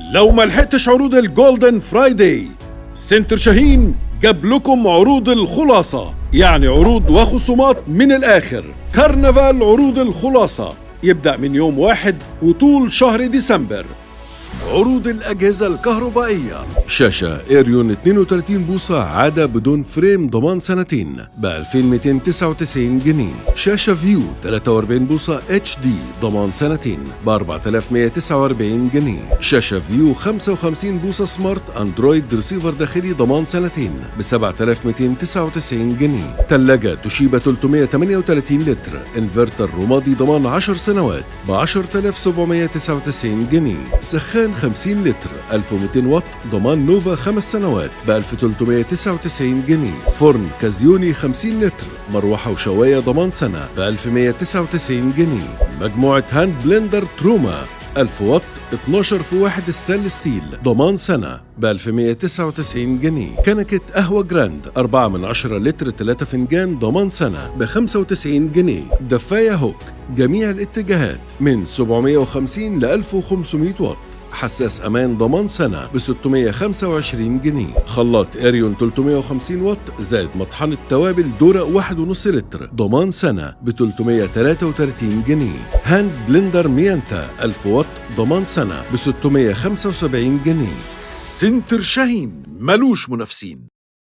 لو ما لحقتش عروض الجولدن فرايداي، سنتر شاهين جاب لكم عروض الخلاصة، يعني عروض وخصومات من الآخر. كرنفال عروض الخلاصة يبدأ من يوم 1 وطول شهر ديسمبر. عروض الأجهزة الكهربائية: شاشة إيريون 32 بوصة عادة بدون فريم ضمان سنتين ب 2299 جنيه. شاشة فيو 43 بوصة HD ضمان سنتين ب 4149 جنيه. شاشة فيو 55 بوصة سمارت أندرويد ريسيفر داخلي ضمان سنتين ب 7299 جنيه. ثلاجة توشيبا 338 لتر انفرتر رمادي ضمان 10 سنوات ب 10799 جنيه. سخان 50 لتر 1200 واط ضمان نوفا 5 سنوات ب 1399 جنيه. فرن كازيوني 50 لتر مروحة وشواية ضمان سنة ب 1199 جنيه. مجموعة هاند بلندر تروما 1000 واط 12 في 1 ستانلس ستيل ضمان سنة ب 1199 جنيه. كنكة قهوة جراند 4 من 10 لتر 3 فنجان ضمان سنة ب 95 جنيه. دفاية هوك جميع الاتجاهات من 750 ل 1500 واط حساس أمان ضمان سنة ب 625 جنيه. خلاط إيريون 350 واط زائد مطحنة توابل دورة 1.5 لتر ضمان سنة ب 333 جنيه. هاند بلندر ميانتا 1000 واط ضمان سنة ب 675 جنيه. سنتر شاهين ملوش منافسين.